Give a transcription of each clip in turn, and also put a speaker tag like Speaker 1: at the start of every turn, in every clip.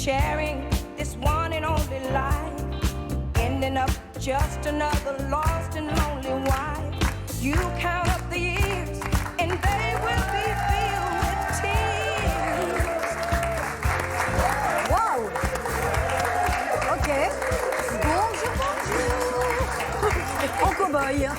Speaker 1: sharing this one and only life, ending up just another lost and lonely wife. You count up the years and they will be filled with tears.
Speaker 2: Wow. Ok. Bonjour. En cow-boy.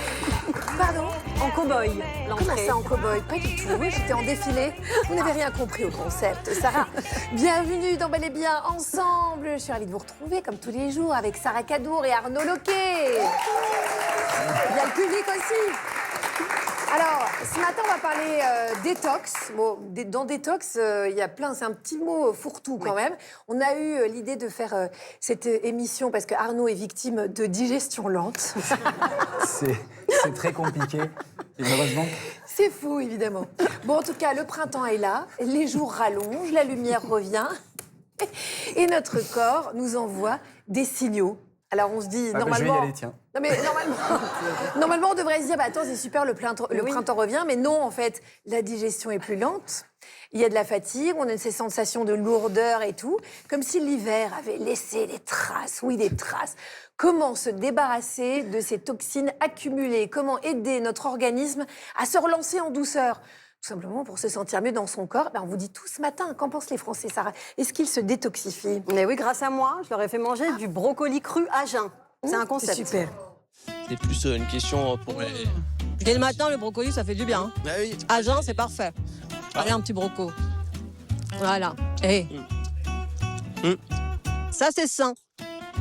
Speaker 2: Pardon? En cow-boy. Comment ça, en cow-boy? Pas du tout. Oui, j'étais en défilé. Vous n'avez rien compris au concept. Sarah, bienvenue dans Bel et Bien Ensemble. Je suis ravie de vous retrouver, comme tous les jours, avec Sarah Cadour et Arnaud Loquet. Il y a le public aussi. Alors, ce matin, on va parler détox. Bon, dans détox, il y a plein, c'est un petit mot fourre-tout quand même. On a eu l'idée de faire cette émission parce que Arnaud est victime de digestion lente.
Speaker 3: C'est très compliqué, et malheureusement.
Speaker 2: C'est fou, évidemment. Bon, en tout cas, le printemps est là, les jours rallongent, la lumière revient et notre corps nous envoie des signaux. Alors, on se dit, normalement...
Speaker 3: je vais y aller, tiens.
Speaker 2: Non, mais normalement, on devrait se dire, bah, attends, c'est super, le printemps revient. Mais non, en fait, la digestion est plus lente. Il y a de la fatigue, on a ces sensations de lourdeur et tout. Comme si l'hiver avait laissé des traces. Oui, des traces. Comment se débarrasser de ces toxines accumulées? Comment aider notre organisme à se relancer en douceur? Tout simplement pour se sentir mieux dans son corps. Ben, on vous dit tout ce matin, qu'en pensent les Français, Sarah? Est-ce qu'ils se détoxifient?
Speaker 4: Mais oui, grâce à moi, je leur ai fait manger du brocoli cru à jeun. C'est un concept.
Speaker 2: C'est super.
Speaker 5: C'est plus une question pour les...
Speaker 4: Dès le matin, le brocoli, ça fait du bien.
Speaker 5: Ah oui.
Speaker 4: À jeun, c'est parfait. Allez, un petit broco. Voilà. Et ça, c'est sain.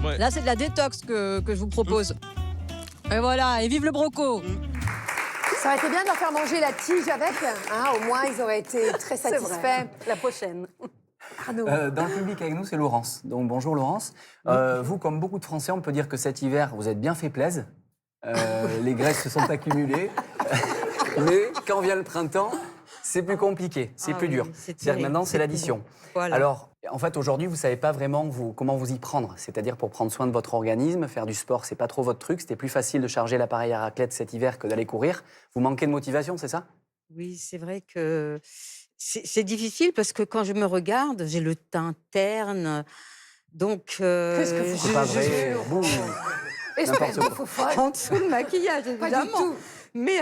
Speaker 5: Ouais.
Speaker 4: Là, c'est de la détox que je vous propose. Et voilà, et vive le broco.
Speaker 2: Ça aurait été bien de leur faire manger la tige avec. Hein, au moins, ils auraient été très satisfaits.
Speaker 4: La prochaine.
Speaker 2: Arnaud.
Speaker 3: Dans le public avec nous, c'est Laurence. Donc bonjour Laurence. Vous, comme beaucoup de Français, on peut dire que cet hiver, vous êtes bien fait plaisir. Les graisses se sont accumulées. Mais quand vient le printemps, c'est plus compliqué, c'est plus dur. C'est-à-dire que maintenant, c'est l'addition.
Speaker 4: Voilà.
Speaker 3: Alors, en fait, aujourd'hui, vous ne savez pas vraiment comment vous y prendre. C'est-à-dire pour prendre soin de votre organisme, faire du sport, c'est pas trop votre truc. C'était plus facile de charger l'appareil à raclette cet hiver que d'aller courir. Vous manquez de motivation, c'est ça?
Speaker 6: Oui, c'est vrai que c'est difficile parce que quand je me regarde, j'ai le teint terne. Donc,
Speaker 2: Qu'est-ce que vous
Speaker 3: C'est pas vrai. Boum.
Speaker 2: Espèce de faux folle.
Speaker 6: en dessous le maquillage,
Speaker 2: Pas du
Speaker 6: évidemment.
Speaker 2: tout.
Speaker 6: Mais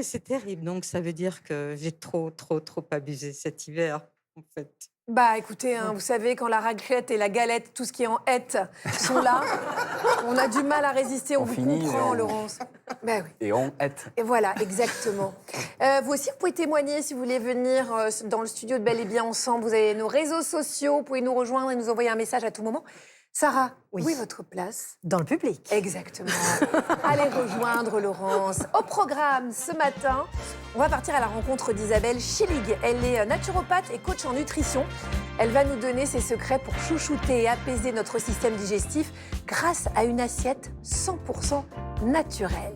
Speaker 6: c'est terrible. Donc, ça veut dire que j'ai trop abusé cet hiver, en fait.
Speaker 2: Bah écoutez, hein, vous savez, quand la raclette et la galette, tout ce qui est en hête, sont là, on a du mal à résister, on vous
Speaker 3: finit,
Speaker 2: comprend,
Speaker 3: on-
Speaker 2: Laurence. Ben oui.
Speaker 3: Et on est.
Speaker 2: Et voilà, exactement. Vous aussi, vous pouvez témoigner si vous voulez venir dans le studio de Bel et Bien Ensemble. Vous avez nos réseaux sociaux, vous pouvez nous rejoindre et nous envoyer un message à tout moment. Sarah,
Speaker 4: Oui.
Speaker 2: où est votre place?
Speaker 4: Dans le public.
Speaker 2: Exactement. Allez rejoindre Laurence. Au programme ce matin, on va partir à la rencontre d'Isabelle Schillig. Elle est naturopathe et coach en nutrition. Elle va nous donner ses secrets pour chouchouter et apaiser notre système digestif grâce à une assiette 100% naturelle.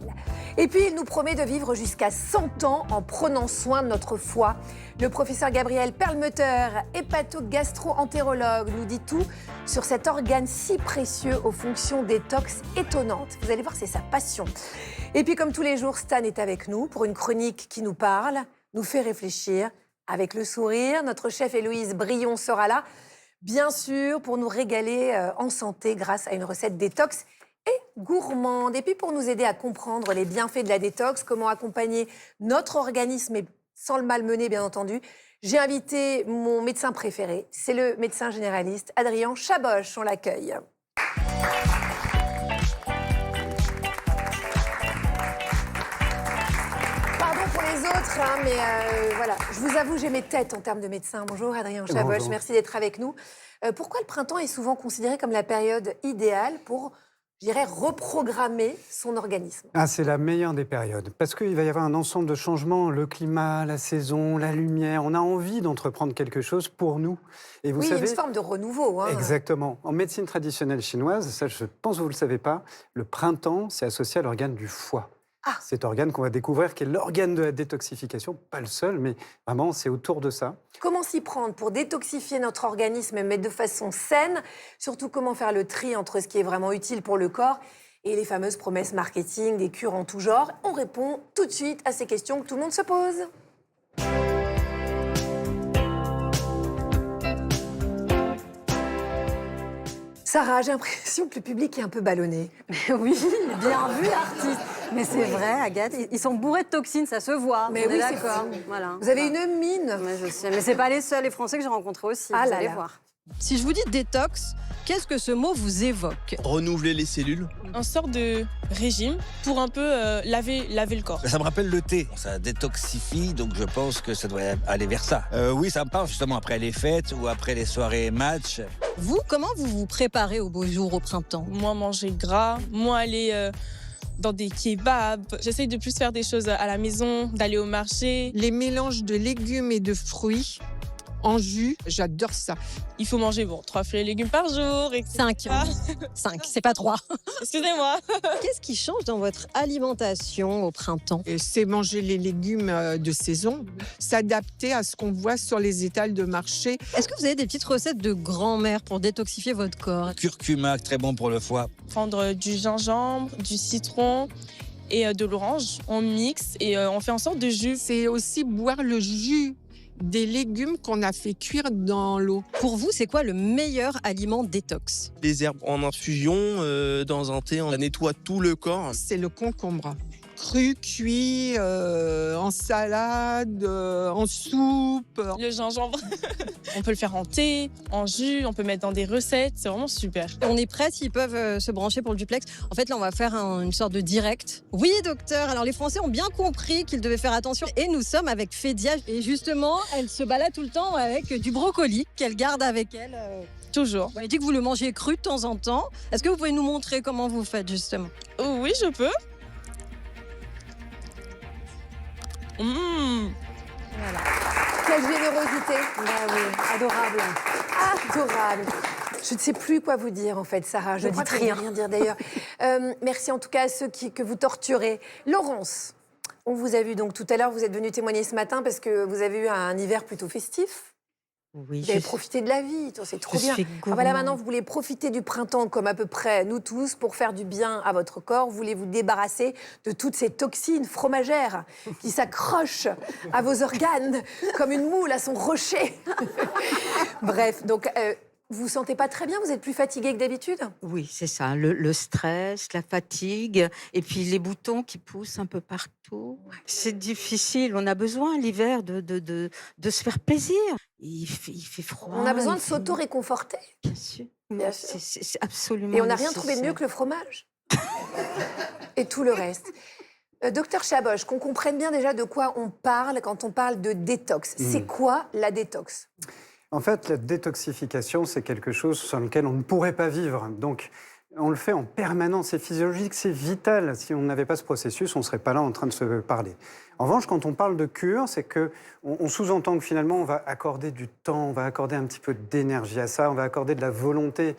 Speaker 2: Et puis, il nous promet de vivre jusqu'à 100 ans en prenant soin de notre foie. Le professeur Gabriel Perlmutter, hépato-gastro-entérologue, nous dit tout sur cet organe si précieux aux fonctions détox étonnantes. Vous allez voir, c'est sa passion. Et puis, comme tous les jours, Stan est avec nous pour une chronique qui nous parle, nous fait réfléchir. Avec le sourire, notre chef Héloïse Brion sera là, bien sûr, pour nous régaler en santé grâce à une recette détox et gourmande. Et puis pour nous aider à comprendre les bienfaits de la détox, comment accompagner notre organisme et sans le malmener, bien entendu, j'ai invité mon médecin préféré. C'est le médecin généraliste Adrien Chaboch. On l'accueille. Pardon pour les autres, hein, mais voilà. Je vous avoue, j'ai mes têtes en termes de médecin. Bonjour Adrien Chaboch,
Speaker 3: Bonjour.
Speaker 2: merci d'être avec nous. Pourquoi le printemps est souvent considéré comme la période idéale pour, je dirais, reprogrammer son organisme?
Speaker 7: Ah, c'est la meilleure des périodes, parce qu'il va y avoir un ensemble de changements, le climat, la saison, la lumière. On a envie d'entreprendre quelque chose pour nous. Et vous
Speaker 2: Oui, il y a
Speaker 7: savez,
Speaker 2: une forme de renouveau. Hein.
Speaker 7: exactement. En médecine traditionnelle chinoise, ça je pense que vous ne le savez pas, le printemps, c'est associé à l'organe du foie.
Speaker 2: Ah.
Speaker 7: Cet organe qu'on va découvrir, qui est l'organe de la détoxification, pas le seul, mais vraiment c'est autour de ça.
Speaker 2: Comment s'y prendre pour détoxifier notre organisme, mais de façon saine? Surtout, comment faire le tri entre ce qui est vraiment utile pour le corps et les fameuses promesses marketing, des cures en tout genre? On répond tout de suite à ces questions que tout le monde se pose. Sarah, j'ai l'impression que le public est un peu ballonné.
Speaker 4: Oui, bien vu, l'artiste. Mais c'est vrai, Agathe, ils sont bourrés de toxines, ça se voit.
Speaker 2: Mais
Speaker 4: on
Speaker 2: oui,
Speaker 4: est
Speaker 2: c'est
Speaker 4: d'accord.
Speaker 2: fou.
Speaker 4: Voilà.
Speaker 2: Vous avez une mine.
Speaker 4: Mais je sais, mais c'est pas les seuls, les Français que j'ai rencontrés aussi.
Speaker 2: Ah
Speaker 4: vous
Speaker 2: là
Speaker 4: allez
Speaker 2: là.
Speaker 4: voir. Si je vous dis détox, qu'est-ce que ce mot vous évoque?
Speaker 5: Renouveler les cellules.
Speaker 8: Un sort de régime pour un peu laver le corps.
Speaker 9: Ça me rappelle le thé, ça détoxifie, donc je pense que ça doit aller vers ça. Oui, ça me parle justement après les fêtes ou après les soirées match.
Speaker 4: Vous, comment vous vous préparez aux beaux jours au printemps?
Speaker 8: Moins manger gras, moins aller dans des kebabs. J'essaye de plus faire des choses à la maison, d'aller au marché.
Speaker 10: Les mélanges de légumes et de fruits en jus, j'adore ça.
Speaker 8: Il faut manger 3 fruits et légumes par jour.
Speaker 4: 5. 5, c'est pas 3.
Speaker 8: Excusez-moi.
Speaker 4: Qu'est-ce qui change dans votre alimentation au printemps?
Speaker 10: Et c'est manger les légumes de saison, s'adapter à ce qu'on voit sur les étals de marché.
Speaker 4: Est-ce que vous avez des petites recettes de grand-mère pour détoxifier votre corps?
Speaker 9: Curcuma, très bon pour le foie.
Speaker 8: Prendre du gingembre, du citron et de l'orange. On mixe et on fait en sorte de jus.
Speaker 10: C'est aussi boire le jus des légumes qu'on a fait cuire dans l'eau.
Speaker 4: Pour vous, c'est quoi le meilleur aliment détox?
Speaker 5: Les herbes en infusion, dans un thé, on nettoie tout le corps.
Speaker 10: C'est le concombre. Cru, cuit, en salade, en soupe.
Speaker 8: Le gingembre. On peut le faire en thé, en jus, on peut mettre dans des recettes. C'est vraiment super.
Speaker 4: On est prêts s'ils peuvent se brancher pour le duplex. En fait, là, on va faire une sorte de direct. Oui, docteur. Alors, les Français ont bien compris qu'ils devaient faire attention. Et nous sommes avec Fédia. Et justement, elle se balade tout le temps avec du brocoli qu'elle garde avec elle.
Speaker 8: Toujours.
Speaker 4: Elle dit que vous le mangez cru de temps en temps. Est-ce que vous pouvez nous montrer comment vous faites, justement?
Speaker 8: Oh, oui, je peux. Mmh.
Speaker 2: Quelle générosité.
Speaker 4: Ah oui, adorable.
Speaker 2: Adorable. Je ne sais plus quoi vous dire, en fait, Sarah. Je
Speaker 4: Ne
Speaker 2: crois
Speaker 4: dites
Speaker 2: que je vais
Speaker 4: rien.
Speaker 2: rien dire, d'ailleurs. Merci en tout cas à ceux que vous torturez. Laurence, on vous a vu donc tout à l'heure, vous êtes venue témoigner ce matin parce que vous avez eu un hiver plutôt festif.
Speaker 6: Oui,
Speaker 2: Vous avez profité de la vie, c'est trop bien.
Speaker 6: suis
Speaker 2: Ah bah là
Speaker 6: gourmande.
Speaker 2: maintenant, vous voulez profiter du printemps comme à peu près nous tous pour faire du bien à votre corps. Vous voulez vous débarrasser de toutes ces toxines fromagères qui s'accrochent à vos organes comme une moule à son rocher. Bref, donc vous vous sentez pas très bien? Vous êtes plus fatigué que d'habitude?
Speaker 6: Oui, c'est ça. Le stress, la fatigue, et puis les boutons qui poussent un peu partout. C'est difficile. On a besoin l'hiver de se faire plaisir. Il fait froid.
Speaker 2: On a besoin
Speaker 6: il
Speaker 2: de
Speaker 6: fait-
Speaker 2: s'auto-réconforter.
Speaker 6: Bien sûr.
Speaker 2: Bien sûr.
Speaker 6: C'est absolument.
Speaker 2: Et on n'a rien trouvé de mieux
Speaker 6: nécessaire.
Speaker 2: que le fromage. Et tout le reste. Docteur Chaboch, qu'on comprenne bien déjà de quoi on parle quand on parle de détox. C'est quoi la détox?
Speaker 7: En fait, la détoxification, c'est quelque chose sur lequel on ne pourrait pas vivre. Donc, on le fait en permanence. C'est physiologique, c'est vital. Si on n'avait pas ce processus, on ne serait pas là en train de se parler. En revanche, quand on parle de cure, c'est qu'on sous-entend que finalement, on va accorder du temps, on va accorder un petit peu d'énergie à ça, on va accorder de la volonté,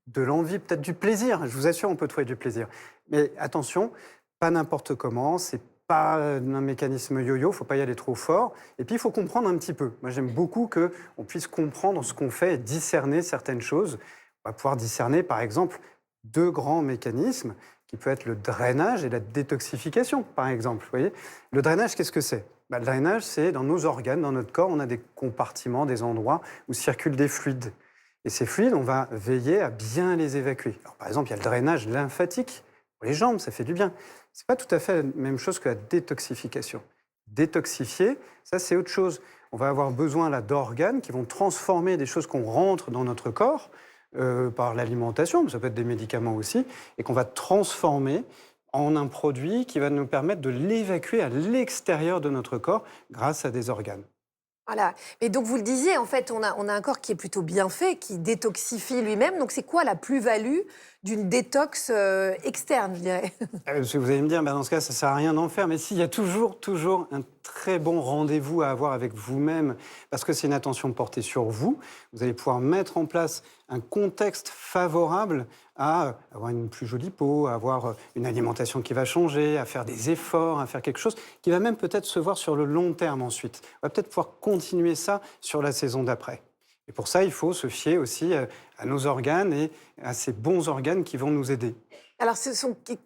Speaker 7: de l'envie, peut-être du plaisir. Je vous assure, on peut trouver du plaisir. Mais attention, pas n'importe comment, c'est pas un mécanisme yo-yo, il ne faut pas y aller trop fort. Et puis, il faut comprendre un petit peu. Moi, j'aime beaucoup qu'on puisse comprendre ce qu'on fait et discerner certaines choses. On va pouvoir discerner, par exemple, 2 grands mécanismes, qui peut être le drainage et la détoxification, par exemple. Vous voyez, le drainage, qu'est-ce que c'est? Le drainage, c'est dans nos organes, dans notre corps, on a des compartiments, des endroits où circulent des fluides. Et ces fluides, on va veiller à bien les évacuer. Alors, par exemple, il y a le drainage lymphatique. Pour les jambes, ça fait du bien. Ce n'est pas tout à fait la même chose que la détoxification. Détoxifier, ça, c'est autre chose. On va avoir besoin là d'organes qui vont transformer des choses qu'on rentre dans notre corps par l'alimentation, mais ça peut être des médicaments aussi, et qu'on va transformer en un produit qui va nous permettre de l'évacuer à l'extérieur de notre corps grâce à des organes.
Speaker 2: Voilà. Mais donc, vous le disiez, en fait, on a un corps qui est plutôt bien fait, qui détoxifie lui-même. Donc, c'est quoi la plus-value d'une détox externe, je dirais?
Speaker 7: Parce que vous allez me dire, dans ce cas, ça ne sert à rien d'en faire. Mais s'il y a toujours un très bon rendez-vous à avoir avec vous-même, parce que c'est une attention portée sur vous, vous allez pouvoir mettre en place un contexte favorable à avoir une plus jolie peau, à avoir une alimentation qui va changer, à faire des efforts, à faire quelque chose qui va même peut-être se voir sur le long terme ensuite. On va peut-être pouvoir continuer ça sur la saison d'après. Et pour ça, il faut se fier aussi à nos organes et à ces bons organes qui vont nous aider.
Speaker 2: Alors,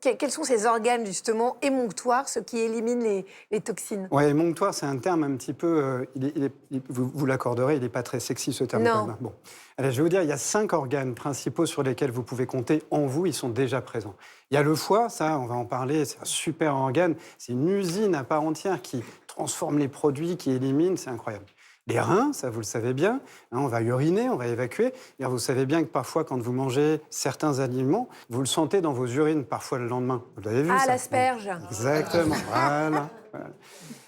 Speaker 2: quels sont ces organes, justement, émonctoires, ceux qui éliminent les toxines?
Speaker 7: Oui, émonctoire, c'est un terme un petit peu... vous l'accorderez, il n'est pas très sexy, ce terme.
Speaker 2: Non.
Speaker 7: Quand même. Bon. Alors, je vais vous dire, il y a 5 organes principaux sur lesquels vous pouvez compter en vous, ils sont déjà présents. Il y a le foie, ça, on va en parler, c'est un super organe. C'est une usine à part entière qui transforme les produits, qui élimine, c'est incroyable. Les reins, ça vous le savez bien, hein, on va uriner, on va évacuer. Et vous savez bien que parfois, quand vous mangez certains aliments, vous le sentez dans vos urines, parfois le lendemain. Vous l'avez vu,
Speaker 2: Ah,
Speaker 7: ça?
Speaker 2: l'asperge.
Speaker 7: Exactement, voilà.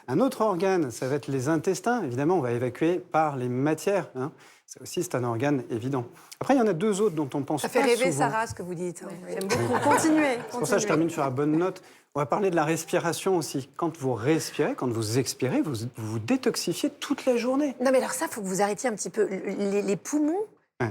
Speaker 7: Un autre organe, ça va être les intestins. Évidemment, on va évacuer par les matières. Hein. Ça aussi, c'est un organe évident. Après, il y en a 2 autres dont on pense pas
Speaker 2: Ça fait rêver,
Speaker 7: souvent.
Speaker 2: Sarah, ce que vous dites.
Speaker 11: J'aime beaucoup. Continuez.
Speaker 7: C'est pour ça que je termine sur la bonne note. On va parler de la respiration aussi. Quand vous respirez, quand vous expirez, vous vous détoxifiez toute la journée.
Speaker 2: Non, mais alors ça, il faut que vous arrêtiez un petit peu. Les poumons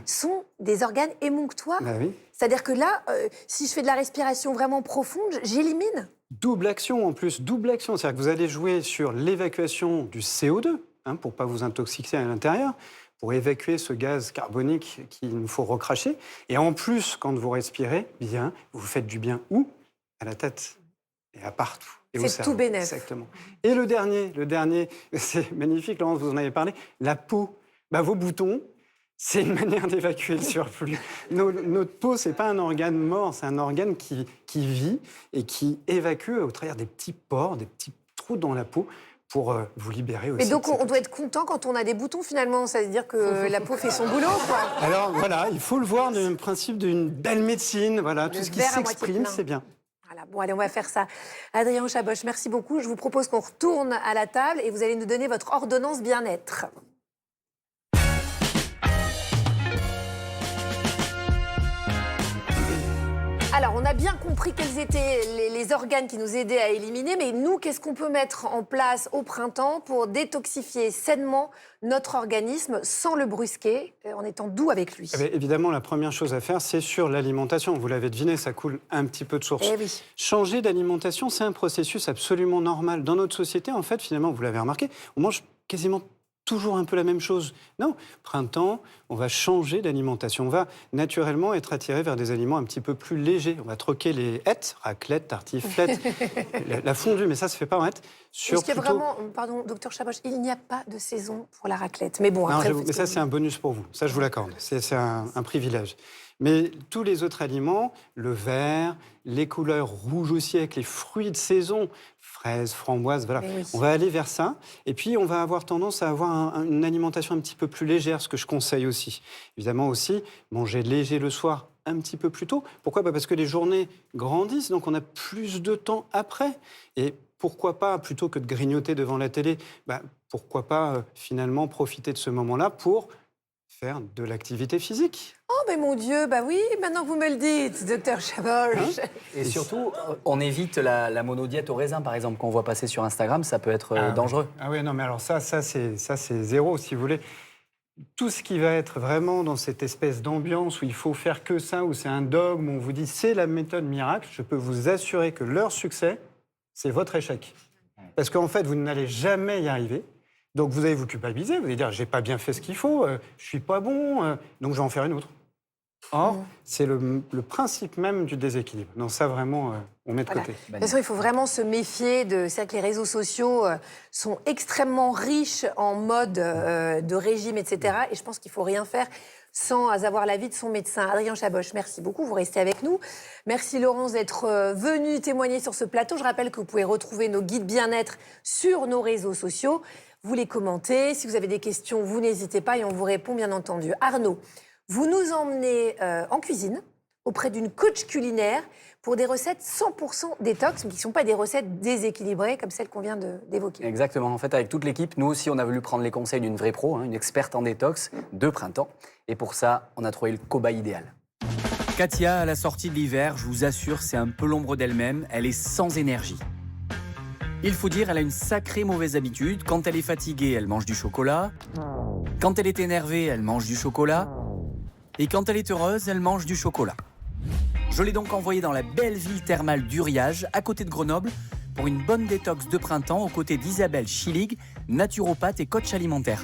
Speaker 2: sont des organes émonctoires.
Speaker 7: Bah oui.
Speaker 2: C'est-à-dire que là, si je fais de la respiration vraiment profonde, j'élimine.
Speaker 7: Double action en plus, double action. C'est-à-dire que vous allez jouer sur l'évacuation du CO2, hein, pour ne pas vous intoxiquer à l'intérieur, pour évacuer ce gaz carbonique qu'il nous faut recracher. Et en plus, quand vous respirez, bien, vous faites du bien où? À la tête et à partout. Et au
Speaker 2: C'est
Speaker 7: cerveau.
Speaker 2: tout bénef.
Speaker 7: Exactement. Et le dernier, c'est magnifique, Laurence, vous en avez parlé, la peau. Bah, vos boutons, c'est une manière d'évacuer le surplus. Notre peau, c'est pas un organe mort, c'est un organe qui vit et qui évacue au travers des petits pores, des petits trous dans la peau pour vous libérer aussi.
Speaker 2: Et donc, on doit être content quand on a des boutons, finalement. Ça veut dire que la peau fait son boulot, quoi.
Speaker 7: Alors voilà, il faut le voir du principe d'une belle médecine. Voilà, tout ce qui
Speaker 2: verre à moitié
Speaker 7: s'exprime,
Speaker 2: plein.
Speaker 7: c'est bien.
Speaker 2: Voilà, bon, allez, on va faire ça. Adrien Chaboch, merci beaucoup. Je vous propose qu'on retourne à la table et vous allez nous donner votre ordonnance bien-être. Alors, on a bien compris quels étaient les organes qui nous aidaient à éliminer, mais nous, qu'est-ce qu'on peut mettre en place au printemps pour détoxifier sainement notre organisme sans le brusquer, en étant doux avec lui?
Speaker 7: Eh bien, évidemment, la première chose à faire, c'est sur l'alimentation. Vous l'avez deviné, ça coule un petit peu de source.
Speaker 2: Eh oui.
Speaker 7: Changer d'alimentation, c'est un processus absolument normal. Dans notre société, en fait, finalement, vous l'avez remarqué, on mange quasiment toujours un peu la même chose. Non, printemps, on va changer d'alimentation. On va naturellement être attiré vers des aliments un petit peu plus légers. On va troquer les hêtes, raclette, tartiflette, la fondue, mais ça se fait pas en hête.
Speaker 2: Est-ce qu'il y a vraiment, pardon, docteur Chaboch, il n'y a pas de saison pour la raclette. Mais bon,
Speaker 7: Non,
Speaker 2: après,
Speaker 7: mais ça, c'est un bonus pour vous. Ça, je vous l'accorde. C'est un privilège. Mais tous les autres aliments, le vert, les couleurs rouges aussi, avec les fruits de saison, fraises, framboises, voilà.
Speaker 2: Oui.
Speaker 7: On va aller vers ça. Et puis, on va avoir tendance à avoir une alimentation un petit peu plus légère, ce que je conseille aussi. Évidemment aussi, manger léger le soir, un petit peu plus tôt. Pourquoi? Parce que les journées grandissent, donc on a plus de temps après. Et pourquoi pas, plutôt que de grignoter devant la télé, pourquoi pas finalement profiter de ce moment-là pour faire de l'activité physique.
Speaker 2: Oh, mais mon Dieu, bah oui, maintenant que vous me le dites, docteur Chaboch.
Speaker 3: Et surtout, on évite la monodiète au raisin, par exemple, qu'on voit passer sur Instagram. Ça peut être dangereux.
Speaker 7: Ah oui, non, mais alors ça c'est zéro, si vous voulez. Tout ce qui va être vraiment dans cette espèce d'ambiance où il faut faire que ça, où c'est un dogme, où on vous dit c'est la méthode miracle, je peux vous assurer que leur succès, c'est votre échec. Parce qu'en fait, vous n'allez jamais y arriver. Donc vous allez vous culpabiliser, vous allez dire j'ai pas bien fait ce qu'il faut, je suis pas bon, donc je vais en faire une autre. Or, c'est le principe même du déséquilibre. Donc ça vraiment, on met de côté.
Speaker 2: De toute façon, il faut vraiment se méfier de ça, que les réseaux sociaux sont extrêmement riches en mode de régime, etc. Et je pense qu'il faut rien faire sans avoir l'avis de son médecin. Adrien Chaboch, merci beaucoup, vous restez avec nous. Merci Laurence d'être venue témoigner sur ce plateau. Je rappelle que vous pouvez retrouver nos guides bien-être sur nos réseaux sociaux. Vous les commentez. Si vous avez des questions, vous n'hésitez pas et on vous répond, bien entendu. Arnaud, vous nous emmenez en cuisine auprès d'une coach culinaire pour des recettes 100% détox, mais qui ne sont pas des recettes déséquilibrées comme celles qu'on vient d'évoquer.
Speaker 3: Exactement. En fait, avec toute l'équipe, nous aussi, on a voulu prendre les conseils d'une vraie pro, une experte en détox de printemps. Et pour ça, on a trouvé le cobaye idéal.
Speaker 12: Katia, à la sortie de l'hiver, je vous assure, c'est un peu l'ombre d'elle-même. Elle est sans énergie. Il faut dire, elle a une sacrée mauvaise habitude. Quand elle est fatiguée, elle mange du chocolat. Quand elle est énervée, elle mange du chocolat. Et quand elle est heureuse, elle mange du chocolat. Je l'ai donc envoyée dans la belle ville thermale d'Uriage, à côté de Grenoble, pour une bonne détox de printemps, aux côtés d'Isabelle Schillig, naturopathe et coach alimentaire.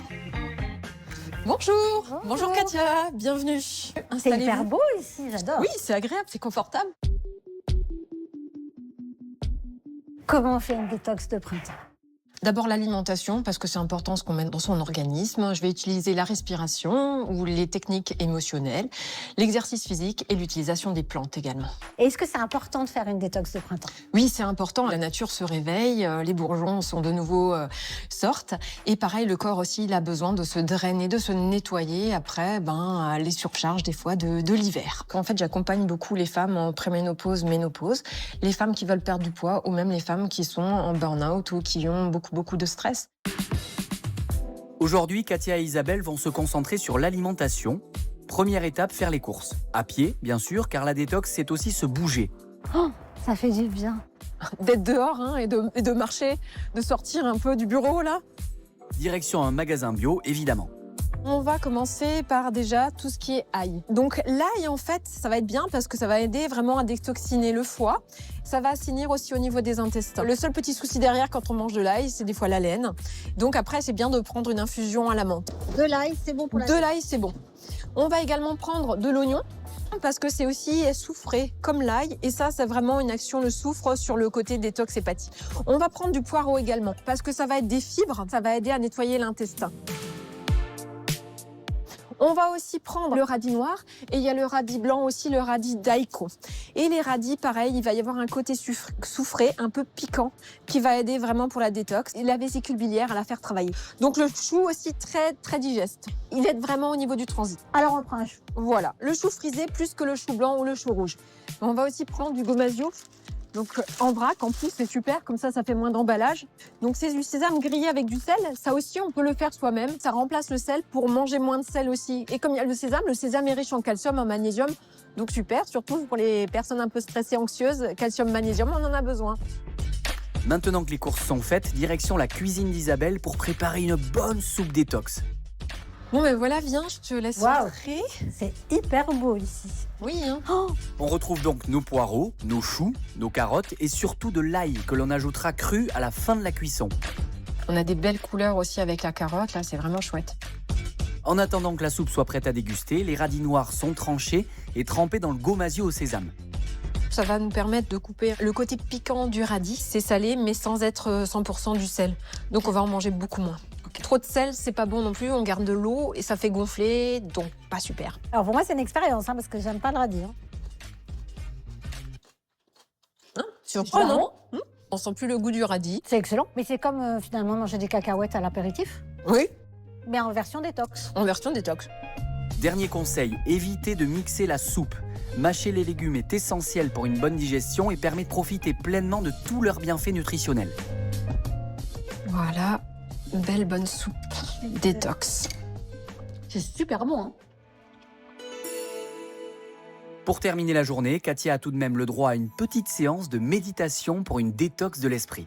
Speaker 13: Bonjour Katia, bienvenue.
Speaker 14: C'est hyper beau ici, j'adore.
Speaker 13: Oui, c'est agréable, c'est confortable.
Speaker 11: Comment on fait une détox de printemps?
Speaker 13: D'abord l'alimentation, parce que c'est important ce qu'on met dans son organisme. Je vais utiliser la respiration ou les techniques émotionnelles, l'exercice physique et l'utilisation des plantes également.
Speaker 11: Et est-ce que c'est important de faire une détox de printemps?
Speaker 13: Oui, c'est important. La nature se réveille, les bourgeons sont de nouveau sortent. Et pareil, le corps aussi, il a besoin de se drainer, de se nettoyer après les surcharges des fois de l'hiver. En fait, j'accompagne beaucoup les femmes en préménopause, ménopause, les femmes qui veulent perdre du poids ou même les femmes qui sont en burn-out ou qui ont beaucoup de stress.
Speaker 12: Aujourd'hui, Katia et Isabelle vont se concentrer sur l'alimentation. Première étape, faire les courses. À pied, bien sûr, car la détox, c'est aussi se bouger.
Speaker 11: Oh, ça fait du bien.
Speaker 13: D'être dehors et de marcher, de sortir un peu du bureau là.
Speaker 12: Direction un magasin bio, évidemment.
Speaker 13: On va commencer par déjà tout ce qui est ail. Donc l'ail, en fait, ça va être bien parce que ça va aider vraiment à détoxiner le foie. Ça va assainir aussi au niveau des intestins. Le seul petit souci derrière quand on mange de l'ail, c'est des fois la laine. Donc après, c'est bien de prendre une infusion à la menthe.
Speaker 11: De l'ail, c'est bon pour la
Speaker 13: De l'ail, c'est bon. On va également prendre de l'oignon parce que c'est aussi soufré comme l'ail. Et ça, c'est vraiment une action, le soufre, sur le côté détox hépatique. On va prendre du poireau également parce que ça va être des fibres, ça va aider à nettoyer l'intestin. On va aussi prendre le radis noir et il y a le radis blanc aussi, le radis daiko. Et les radis, pareil, il va y avoir un côté soufré, un peu piquant, qui va aider vraiment pour la détox et la vésicule biliaire à la faire travailler. Donc le chou aussi très digeste. Il aide vraiment au niveau du transit.
Speaker 11: Alors on prend un chou.
Speaker 13: Voilà, le chou frisé plus que le chou blanc ou le chou rouge. On va aussi prendre du gomasio. Donc en vrac, en plus, c'est super, comme ça fait moins d'emballage. Donc c'est du sésame grillé avec du sel. Ça aussi, on peut le faire soi-même. Ça remplace le sel pour manger moins de sel aussi. Et comme il y a le sésame est riche en calcium, en magnésium. Donc super, surtout pour les personnes un peu stressées, anxieuses. Calcium, magnésium, on en a besoin.
Speaker 12: Maintenant que les courses sont faites, direction la cuisine d'Isabelle pour préparer une bonne soupe détox.
Speaker 13: Bon ben voilà, viens, je te laisse entrer.
Speaker 11: C'est hyper beau ici.
Speaker 13: Oui, hein.
Speaker 11: Oh,
Speaker 12: On retrouve donc nos poireaux, nos choux, nos carottes et surtout de l'ail que l'on ajoutera cru à la fin de la cuisson.
Speaker 13: On a des belles couleurs aussi avec la carotte, là, c'est vraiment chouette.
Speaker 12: En attendant que la soupe soit prête à déguster, les radis noirs sont tranchés et trempés dans le gomasio au sésame.
Speaker 13: Ça va nous permettre de couper le côté piquant du radis. C'est salé, mais sans être 100% du sel. Donc on va en manger beaucoup moins. Trop de sel, c'est pas bon non plus. On garde de l'eau et ça fait gonfler, donc pas super.
Speaker 11: alors pour moi, c'est une expérience, parce que j'aime pas le radis.
Speaker 13: Surprenant. On sent plus le goût du radis.
Speaker 11: C'est excellent. Mais c'est comme finalement manger des cacahuètes à l'apéritif,
Speaker 13: Oui,
Speaker 11: mais en version détox.
Speaker 13: en version détox.
Speaker 12: Dernier conseil, évitez de mixer la soupe. Mâcher les légumes est essentiel pour une bonne digestion et permet de profiter pleinement de tous leurs bienfaits nutritionnels.
Speaker 13: Voilà, une belle bonne soupe détox.
Speaker 11: C'est super bon.
Speaker 12: Pour terminer la journée, Katia a tout de même le droit à une petite séance de méditation pour une détox de l'esprit.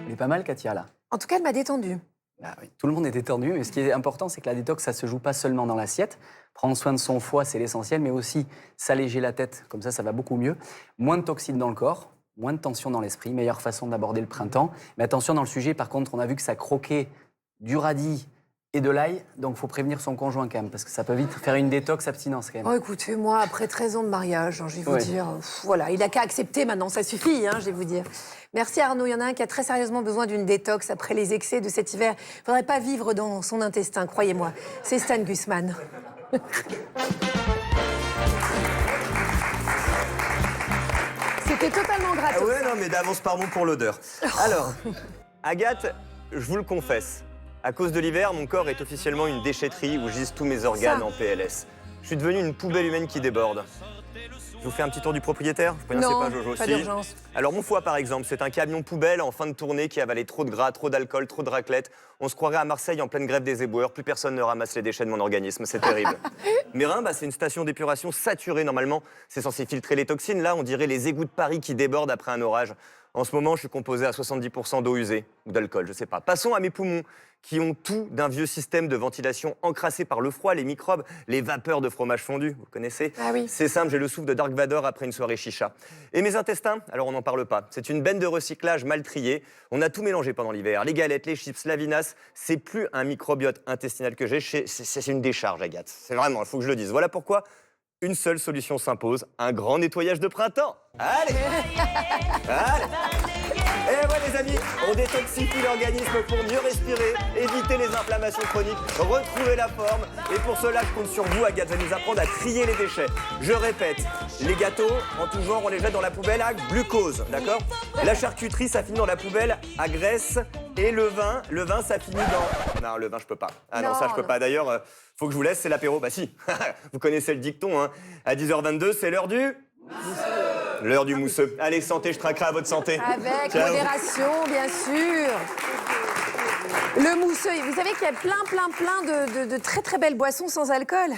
Speaker 3: Elle est pas mal, Katia, là.
Speaker 2: En tout cas, elle m'a détendue.
Speaker 3: Ah oui, tout le monde est détendu, mais ce qui est important, c'est que la détox, ça se joue pas seulement dans l'assiette. Prendre soin de son foie, c'est l'essentiel, mais aussi s'alléger la tête, comme ça va beaucoup mieux. Moins de toxines dans le corps, moins de tension dans l'esprit, meilleure façon d'aborder le printemps. Mais attention dans le sujet, par contre, on a vu que ça croquait du radis et de l'ail, donc il faut prévenir son conjoint quand même, parce que ça peut vite faire une détox abstinence quand même.
Speaker 2: Oh, écoutez, moi, après 13 ans de mariage, je vais vous dire, voilà, il n'a qu'à accepter maintenant, ça suffit, je vais vous dire. Merci Arnaud, il y en a un qui a très sérieusement besoin d'une détox après les excès de cet hiver. Il ne faudrait pas vivre dans son intestin, croyez-moi. C'est Stan Gusman. C'était totalement gratos.
Speaker 14: Ah ouais, non, mais d'avance, pardon pour l'odeur. Alors, Agathe, je vous le confesse, à cause de l'hiver, mon corps est officiellement une déchetterie où gisent tous mes organes en PLS. Je suis devenu une poubelle humaine qui déborde. Je vous fais un petit tour du propriétaire? Je préviens, c'est pas Jojo
Speaker 2: pas
Speaker 14: aussi.
Speaker 2: d'urgence.
Speaker 14: Alors mon foie par exemple, c'est un camion poubelle en fin de tournée qui avalait trop de gras, trop d'alcool, trop de raclette. On se croirait à Marseille en pleine grève des éboueurs, plus personne ne ramasse les déchets de mon organisme, c'est terrible. Mes reins, c'est une station d'épuration saturée normalement, c'est censé filtrer les toxines. Là, on dirait les égouts de Paris qui débordent après un orage. En ce moment, je suis composé à 70% d'eau usée ou d'alcool, je sais pas. Passons à mes poumons, qui ont tout d'un vieux système de ventilation encrassé par le froid, les microbes, les vapeurs de fromage fondu, vous connaissez?
Speaker 2: Ah oui.
Speaker 14: C'est simple, j'ai le souffle de Dark Vador après une soirée chicha. Et mes intestins? Alors on n'en parle pas. C'est une benne de recyclage mal triée. On a tout mélangé pendant l'hiver. Les galettes, les chips, la vinasse. C'est plus un microbiote intestinal que j'ai, c'est une décharge, Agathe. C'est vraiment, il faut que je le dise. Voilà pourquoi une seule solution s'impose, un grand nettoyage de printemps. Allez. Allez. Et ouais les amis, on détoxifie l'organisme pour mieux respirer, éviter les inflammations chroniques, retrouver la forme. Et pour cela, je compte sur vous, Agathe va nous apprendre à trier les déchets. Je répète, les gâteaux, en tout genre, on les jette dans la poubelle à glucose, d'accord? La charcuterie, ça finit dans la poubelle à graisse. Et le vin, ça finit dans... Non, le vin, je peux pas. Ah non, ça, je peux pas. D'ailleurs, faut que je vous laisse, c'est l'apéro. Bah si, vous connaissez le dicton, hein. À 10h22, c'est l'heure du... L'heure du mousseux. Allez, santé, je traquerai à votre santé.
Speaker 2: Avec
Speaker 14: Ciao.
Speaker 2: modération, bien sûr. Le mousseux, vous savez qu'il y a plein de très très belles boissons sans alcool.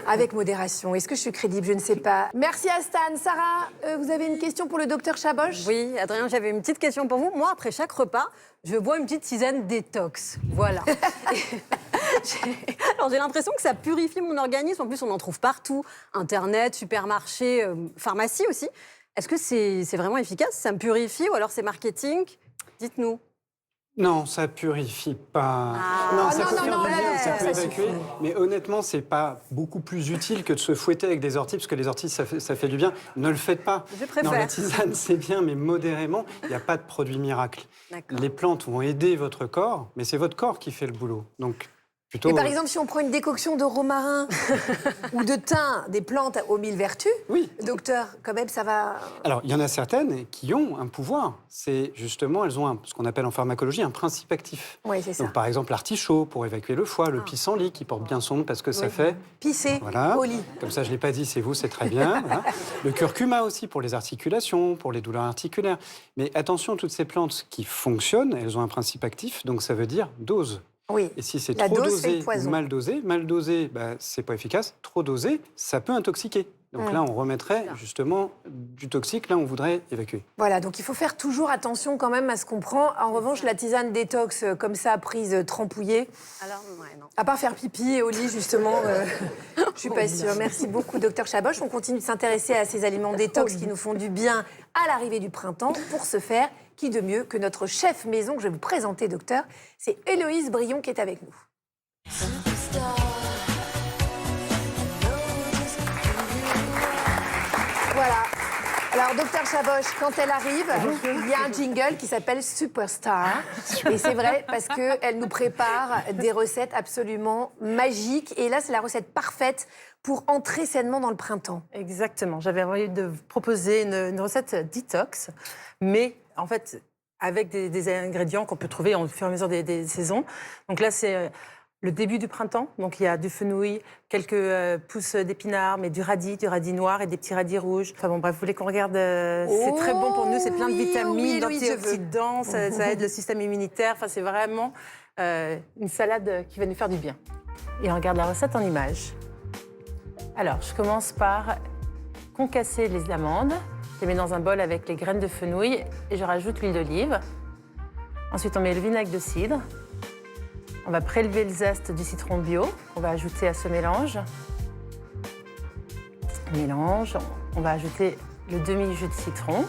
Speaker 2: Avec modération. Est-ce que je suis crédible? Je ne sais pas. Merci à Stan. Sarah, vous avez une question pour le docteur Chaboch?
Speaker 4: Oui, Adrien, j'avais une petite question pour vous. Moi, après chaque repas, je bois une petite tisane détox. Voilà. Alors, j'ai l'impression que ça purifie mon organisme. En plus, on en trouve partout. Internet, supermarché, pharmacie aussi. Est-ce que c'est vraiment efficace? Ça me purifie ou alors c'est marketing? Dites-nous.
Speaker 7: Non, ça purifie pas.
Speaker 2: Ah.
Speaker 7: Non,
Speaker 2: Oh,
Speaker 7: ça
Speaker 2: non,
Speaker 7: peut
Speaker 2: non,
Speaker 7: faire
Speaker 2: non,
Speaker 7: du
Speaker 2: là,
Speaker 7: bien,
Speaker 2: là,
Speaker 7: ça peut
Speaker 2: ça
Speaker 7: évacuer.
Speaker 2: suffit.
Speaker 7: Mais honnêtement, c'est pas beaucoup plus utile que de se fouetter avec des orties, parce que les orties, ça fait du bien. Ne le faites pas.
Speaker 4: Je préfère.
Speaker 7: Non, la tisane, c'est bien, mais modérément. Il n'y a pas de produit miracle.
Speaker 4: D'accord.
Speaker 7: Les plantes vont aider votre corps, mais c'est votre corps qui fait le boulot. Donc, plutôt...
Speaker 2: Et par exemple, si on prend une décoction de romarin ou de thym, des plantes aux 1000 vertus,
Speaker 7: oui.
Speaker 2: Docteur, quand même, ça va...
Speaker 7: Alors, il y en a certaines qui ont un pouvoir. C'est justement, elles ont ce qu'on appelle en pharmacologie un principe actif.
Speaker 2: Oui, c'est ça.
Speaker 7: Donc, par exemple, l'artichaut pour évacuer le foie, le pissenlit qui porte bien son nom parce que ça
Speaker 2: Oui.
Speaker 7: fait...
Speaker 2: Pisser
Speaker 7: Voilà.
Speaker 2: au lit.
Speaker 7: Comme ça, je ne l'ai pas dit, c'est vous, c'est très bien. Voilà. Le curcuma aussi pour les articulations, pour les douleurs articulaires. Mais attention, toutes ces plantes qui fonctionnent, elles ont un principe actif, donc ça veut dire dose.
Speaker 2: Oui.
Speaker 7: Et si c'est
Speaker 2: La
Speaker 7: trop
Speaker 2: dose fait
Speaker 7: dosé
Speaker 2: le poison.
Speaker 7: ou mal dosé, bah, c'est pas efficace. Trop dosé, ça peut intoxiquer. Donc là, on remettrait justement du toxique, là, on voudrait évacuer.
Speaker 2: Voilà, donc il faut faire toujours attention quand même à ce qu'on prend. En revanche, la tisane détox, comme ça, prise trempouillée,
Speaker 4: Alors, ouais, non.
Speaker 2: à part faire pipi au lit, justement, je suis pas sûre. Merci beaucoup, docteur Chaboch. On continue de s'intéresser à ces aliments détox qui nous font du bien à l'arrivée du printemps. Pour ce faire, qui de mieux que notre chef maison que je vais vous présenter, docteur, c'est Héloïse Brion qui est avec nous. Voilà. Alors, docteur Chaboch, quand elle arrive, il y a un jingle qui s'appelle Superstar. Et c'est vrai parce qu'elle nous prépare des recettes absolument magiques. Et là, c'est la recette parfaite pour entrer sainement dans le printemps.
Speaker 15: Exactement. J'avais envie de vous proposer une recette détox, mais en fait, avec des ingrédients qu'on peut trouver au fur et à mesure des saisons. Donc là, c'est le début du printemps. Donc il y a du fenouil, quelques pousses d'épinards, mais du radis noir et des petits radis rouges. Enfin bon, bref, vous voulez qu'on regarde c'est très bon pour nous, c'est plein de vitamines, d'antioxydants, ça aide le système immunitaire. Enfin, c'est vraiment une salade qui va nous faire du bien. Et on regarde la recette en images. Alors, je commence par concasser les amandes. Je les mets dans un bol avec les graines de fenouil et je rajoute l'huile d'olive. Ensuite, on met le vinaigre de cidre. On va prélever le zeste du citron bio qu'on va ajouter à ce mélange. Mélange. On va ajouter le demi-jus de citron.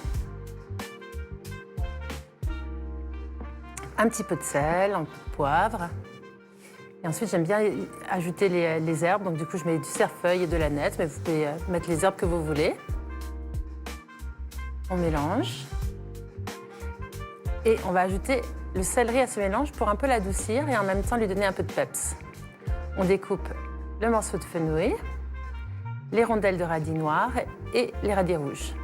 Speaker 15: Un petit peu de sel, un peu de poivre. Et ensuite, j'aime bien ajouter les herbes. Donc, du coup, je mets du cerfeuil et de l'aneth, mais vous pouvez mettre les herbes que vous voulez. On mélange. Et on va ajouter le céleri à ce mélange pour un peu l'adoucir et en même temps lui donner un peu de peps. On découpe le morceau de fenouil, les rondelles de radis noirs et les radis rouges.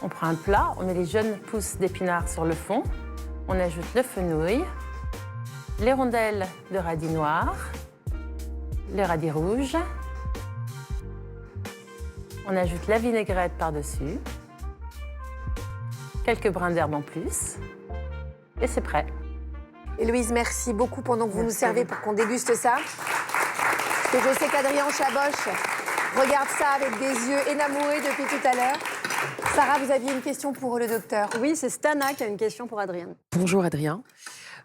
Speaker 15: On prend un plat, on met les jeunes pousses d'épinards sur le fond, on ajoute le fenouil, les rondelles de radis noirs, les radis rouges, on ajoute la vinaigrette par-dessus, quelques brins d'herbe en plus, et c'est prêt.
Speaker 2: Héloïse, merci beaucoup pendant que vous nous servez pour qu'on déguste ça. Parce que je sais qu'Adrien Chaboch regarde ça avec des yeux énamourés depuis tout à l'heure. Sarah, vous aviez une question pour le docteur?
Speaker 4: Oui, c'est Stana qui a une question pour Adrien.
Speaker 16: Bonjour Adrien.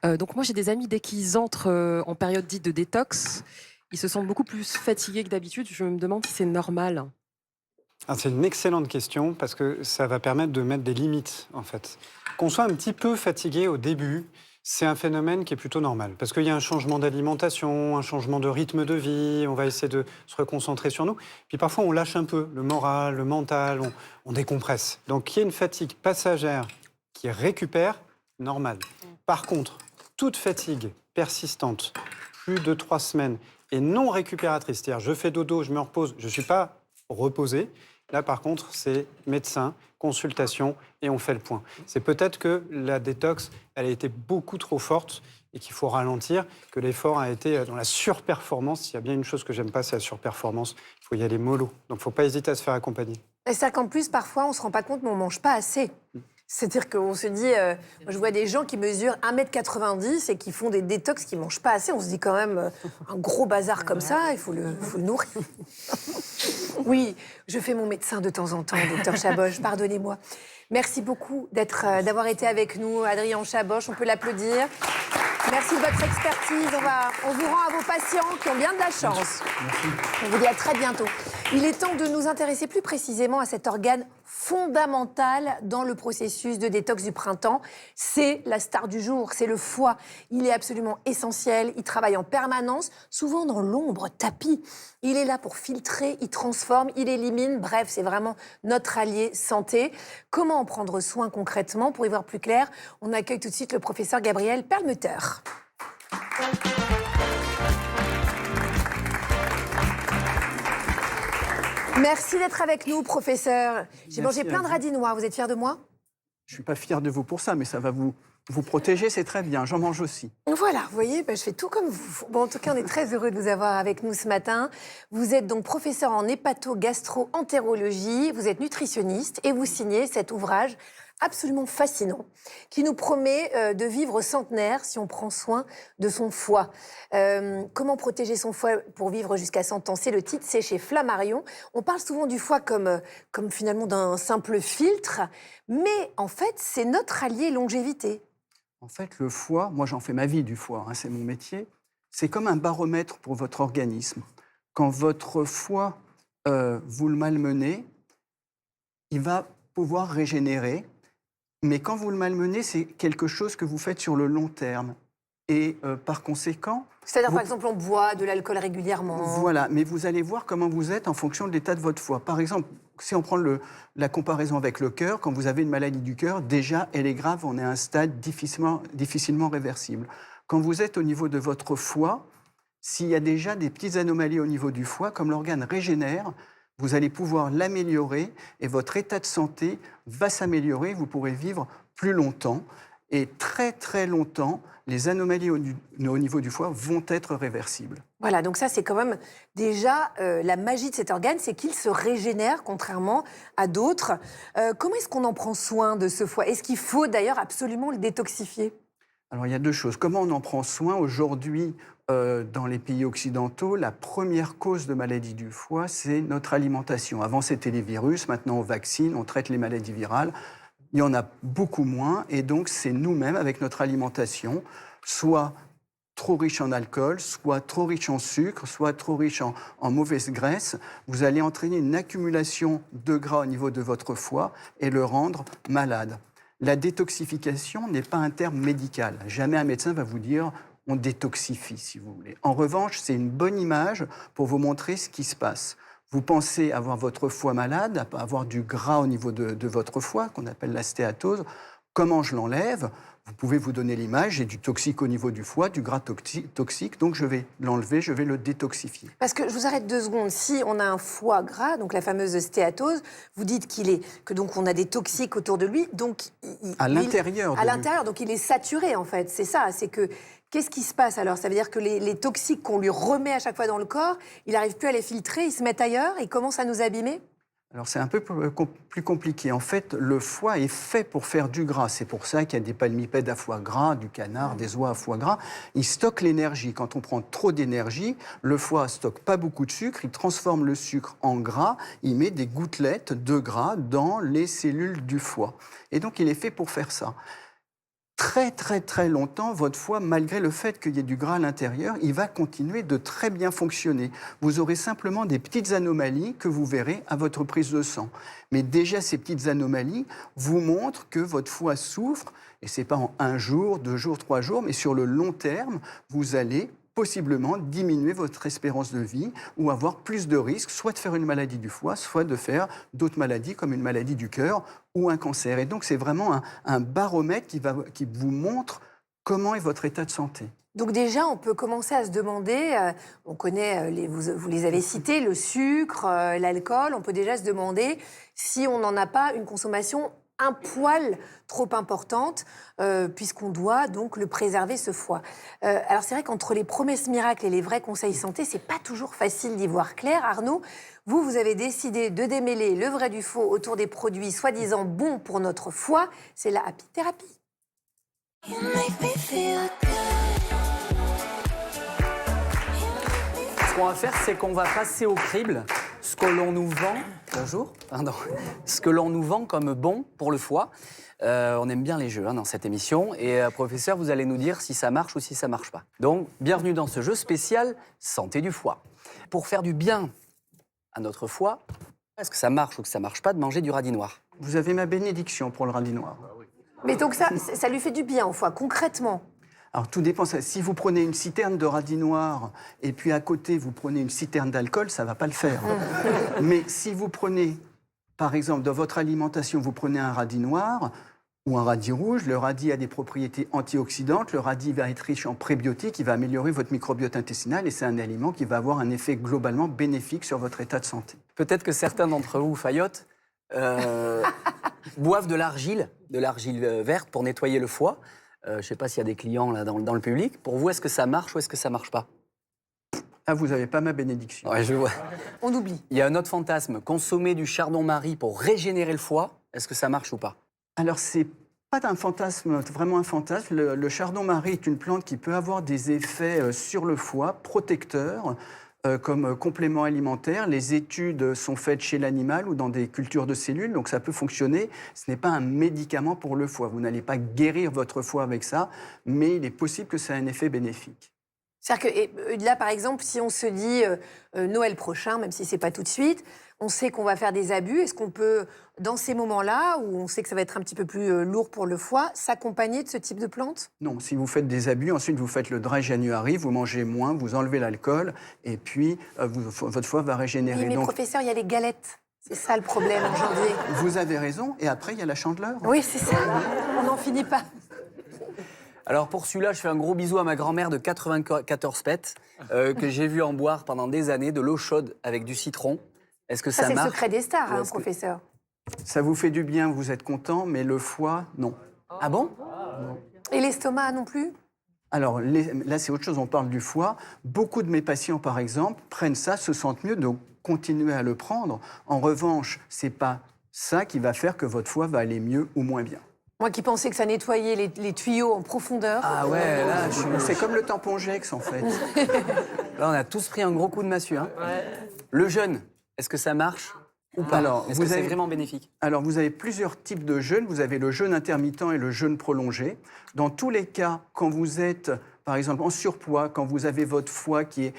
Speaker 16: Donc moi j'ai des amis, dès qu'ils entrent en période dite de détox, ils se sentent beaucoup plus fatigués que d'habitude. Je me demande si c'est normal.
Speaker 7: Ah, c'est une excellente question parce que ça va permettre de mettre des limites, en fait. Qu'on soit un petit peu fatigué au début, C'est un phénomène qui est plutôt normal, parce qu'il y a un changement d'alimentation, un changement de rythme de vie, on va essayer de se reconcentrer sur nous. Puis parfois, on lâche un peu le moral, le mental, on décompresse. Donc, il y a une fatigue passagère qui récupère, normal. Par contre, toute fatigue persistante, plus de 3 semaines, et non récupératrice, c'est-à-dire je fais dodo, je me repose, je ne suis pas reposé. Là, par contre, c'est médecin, consultation, et on fait le point. C'est peut-être que la détox, elle a été beaucoup trop forte et qu'il faut ralentir, que l'effort a été dans la surperformance. S'il y a bien une chose que j'aime pas, c'est la surperformance. Il faut y aller mollo. Donc, il ne faut pas hésiter à se faire accompagner.
Speaker 2: C'est-à-dire qu'en plus, parfois, on ne se rend pas compte, mais on ne mange pas assez. C'est-à-dire qu'on se dit, moi, je vois des gens qui mesurent 1,90 m et qui font des détox, qui ne mangent pas assez. On se dit quand même, un gros bazar comme ça, il faut le nourrir. Oui, je fais mon médecin de temps en temps, docteur Chaboch, pardonnez-moi. Merci beaucoup d'avoir été avec nous, Adrien Chaboch, on peut l'applaudir. Merci de votre expertise. On vous rend à vos patients qui ont bien de la chance. Merci. On vous dit à très bientôt. Il est temps de nous intéresser plus précisément à cet organe fondamental dans le processus de détox du printemps. C'est la star du jour, c'est le foie. Il est absolument essentiel, il travaille en permanence, souvent dans l'ombre, tapis. Il est là pour filtrer, il transforme, il élimine, bref, c'est vraiment notre allié santé. Comment en prendre soin concrètement? Pour y voir plus clair, on accueille tout de suite le professeur Gabriel Perlmutter. Merci d'être avec nous, professeur. J'ai mangé plein de radis noirs. Vous êtes fier de moi?
Speaker 17: Je ne suis pas fier de vous pour ça, mais ça va vous protéger, c'est très bien. J'en mange aussi.
Speaker 2: Voilà, vous voyez, je fais tout comme vous. Bon, en tout cas, on est très heureux de vous avoir avec nous ce matin. Vous êtes donc professeur en hépato-gastro-entérologie, vous êtes nutritionniste et vous signez cet ouvrage absolument fascinant, qui nous promet de vivre centenaire si on prend soin de son foie. Comment protéger son foie pour vivre jusqu'à 100 ans? C'est le titre, c'est chez Flammarion. On parle souvent du foie comme finalement d'un simple filtre, mais en fait, c'est notre allié longévité.
Speaker 17: En fait, le foie, moi j'en fais ma vie du foie, c'est mon métier, c'est comme un baromètre pour votre organisme. Quand votre foie, vous le malmenez, il va pouvoir régénérer. Mais quand vous le malmenez, c'est quelque chose que vous faites sur le long terme. Et par conséquent...
Speaker 2: C'est-à-dire, par exemple, on boit de l'alcool régulièrement.
Speaker 17: Voilà, mais vous allez voir comment vous êtes en fonction de l'état de votre foie. Par exemple, si on prend la comparaison avec le cœur, quand vous avez une maladie du cœur, déjà, elle est grave, on est à un stade difficilement réversible. Quand vous êtes au niveau de votre foie, s'il y a déjà des petites anomalies au niveau du foie, comme l'organe régénère, vous allez pouvoir l'améliorer et votre état de santé va s'améliorer. Vous pourrez vivre plus longtemps et très très longtemps. Les anomalies au niveau du foie vont être réversibles.
Speaker 2: Voilà, donc ça c'est quand même déjà la magie de cet organe, c'est qu'il se régénère contrairement à d'autres. Comment est-ce qu'on en prend soin de ce foie? Est-ce qu'il faut d'ailleurs absolument le détoxifier?
Speaker 17: Alors il y a deux choses. Comment on en prend soin? Aujourd'hui, dans les pays occidentaux, la première cause de maladie du foie, c'est notre alimentation. Avant, c'était les virus. Maintenant, on vaccine, on traite les maladies virales. Il y en a beaucoup moins. Et donc, c'est nous-mêmes, avec notre alimentation, soit trop riche en alcool, soit trop riche en sucre, soit trop riche en mauvaise graisse. Vous allez entraîner une accumulation de gras au niveau de votre foie et le rendre malade. La détoxification n'est pas un terme médical. Jamais un médecin va vous dire on détoxifie, si vous voulez. En revanche, c'est une bonne image pour vous montrer ce qui se passe. Vous pensez avoir votre foie malade, avoir du gras au niveau de votre foie, qu'on appelle la stéatose. Comment je l'enlève? Vous pouvez vous donner l'image, j'ai du toxique au niveau du foie, du gras toxique, donc je vais l'enlever, je vais le détoxifier.
Speaker 2: Parce que, je vous arrête 2 secondes, si on a un foie gras, donc la fameuse stéatose, vous dites que donc on a des toxiques autour de lui, donc...
Speaker 17: À l'intérieur.
Speaker 2: À l'intérieur, donc il est saturé en fait, c'est ça, c'est que... Qu'est-ce qui se passe alors? Ça veut dire que les toxiques qu'on lui remet à chaque fois dans le corps, il n'arrive plus à les filtrer, ils se mettent ailleurs, ils commencent à nous abîmer?
Speaker 17: Alors c'est un peu plus compliqué. En fait, le foie est fait pour faire du gras. C'est pour ça qu'il y a des palmipèdes à foie gras, du canard, des oies à foie gras. Il stocke l'énergie. Quand on prend trop d'énergie, le foie ne stocke pas beaucoup de sucre. Il transforme le sucre en gras. Il met des gouttelettes de gras dans les cellules du foie. Et donc il est fait pour faire ça. très très très longtemps, votre foie, malgré le fait qu'il y ait du gras à l'intérieur, il va continuer de très bien fonctionner. Vous aurez simplement des petites anomalies que vous verrez à votre prise de sang. Mais déjà, ces petites anomalies vous montrent que votre foie souffre, et ce n'est pas en 1 jour, 2 jours, 3 jours, mais sur le long terme, vous allez possiblement diminuer votre espérance de vie ou avoir plus de risques, soit de faire une maladie du foie, soit de faire d'autres maladies comme une maladie du cœur ou un cancer. Et donc, c'est vraiment un baromètre qui vous montre comment est votre état de santé.
Speaker 2: Donc déjà, on peut commencer à se demander, on connaît, vous les avez cités, le sucre, l'alcool, on peut déjà se demander si on n'en a pas une consommation un poil trop importante, puisqu'on doit donc le préserver, ce foie. Alors c'est vrai qu'entre les promesses miracles et les vrais conseils santé, c'est pas toujours facile d'y voir clair. Arnaud, vous avez décidé de démêler le vrai du faux autour des produits soi-disant bons pour notre foie. C'est la Happy Thérapie.
Speaker 3: Ce qu'on va faire, c'est qu'on va passer au crible ce que l'on nous vend. Bonjour, pardon. Ce que l'on nous vend comme bon pour le foie. On aime bien les jeux dans cette émission. Et professeur, vous allez nous dire si ça marche ou si ça marche pas. Donc, bienvenue dans ce jeu spécial santé du foie. Pour faire du bien à notre foie, est-ce que ça marche ou que ça marche pas de manger du radis noir?
Speaker 17: Vous avez ma bénédiction pour le radis noir.
Speaker 2: Mais donc ça lui fait du bien au foie, concrètement?
Speaker 17: Alors tout dépend. Si vous prenez une citerne de radis noir et puis à côté vous prenez une citerne d'alcool, ça ne va pas le faire. Mais si vous prenez, par exemple, dans votre alimentation, vous prenez un radis noir ou un radis rouge, le radis a des propriétés antioxydantes, le radis va être riche en prébiotiques, il va améliorer votre microbiote intestinal et c'est un aliment qui va avoir un effet globalement bénéfique sur votre état de santé.
Speaker 3: Peut-être que certains d'entre vous, Fayotte, boivent de l'argile verte pour nettoyer le foie. Je ne sais pas s'il y a des clients là, dans le public. Pour vous, est-ce que ça marche ou est-ce que ça ne marche pas?
Speaker 17: Ah, vous n'avez pas ma bénédiction.
Speaker 3: Ouais, je vois.
Speaker 2: On oublie.
Speaker 3: Il y a un autre fantasme. Consommer du chardon-marie pour régénérer le foie, est-ce que ça marche ou pas?
Speaker 17: Alors, c'est pas un fantasme, vraiment un fantasme. Le chardon-marie est une plante qui peut avoir des effets sur le foie, protecteurs, comme complément alimentaire. Les études sont faites chez l'animal ou dans des cultures de cellules, donc ça peut fonctionner. Ce n'est pas un médicament pour le foie. Vous n'allez pas guérir votre foie avec ça, mais il est possible que ça ait un effet bénéfique.
Speaker 2: C'est-à-dire que là, par exemple, si on se dit Noël prochain, même si ce n'est pas tout de suite, on sait qu'on va faire des abus. Est-ce qu'on peut, dans ces moments-là, où on sait que ça va être un petit peu plus lourd pour le foie, s'accompagner de ce type de plante?
Speaker 17: Non, si vous faites des abus, ensuite vous faites le dry January, vous mangez moins, vous enlevez l'alcool, et puis votre foie va régénérer.
Speaker 2: Oui, mais
Speaker 17: donc,
Speaker 2: professeur, il y a les galettes. C'est ça le problème en janvier.
Speaker 17: vous avez raison, et après il y a la chandeleur.
Speaker 2: Oui, c'est ça. On n'en finit pas.
Speaker 3: Alors pour celui-là, je fais un gros bisou à ma grand-mère de 94 pets, que j'ai vu en boire pendant des années, de l'eau chaude avec du citron. Est-ce que ça
Speaker 2: c'est
Speaker 3: marche?
Speaker 2: le secret des stars, professeur.
Speaker 17: Ça vous fait du bien, vous êtes content, mais le foie, non.
Speaker 3: Ah bon?
Speaker 2: Et l'estomac non plus?
Speaker 17: Alors là, c'est autre chose, on parle du foie. Beaucoup de mes patients, par exemple, prennent ça, se sentent mieux, donc continuez à le prendre. En revanche, c'est pas ça qui va faire que votre foie va aller mieux ou moins bien.
Speaker 2: Moi qui pensais que ça nettoyait les tuyaux en profondeur.
Speaker 3: Ah ouais, là,
Speaker 17: c'est comme le tampon Gex, en fait.
Speaker 3: Là, on a tous pris un gros coup de massue. Hein. Ouais. Le jeûne, est-ce que ça marche ou pas?
Speaker 17: Alors,
Speaker 3: est-ce que c'est vraiment bénéfique?
Speaker 17: Alors, vous avez plusieurs types de jeûnes. Vous avez le jeûne intermittent et le jeûne prolongé. Dans tous les cas, quand vous êtes, par exemple, en surpoids, quand vous avez votre foie qui est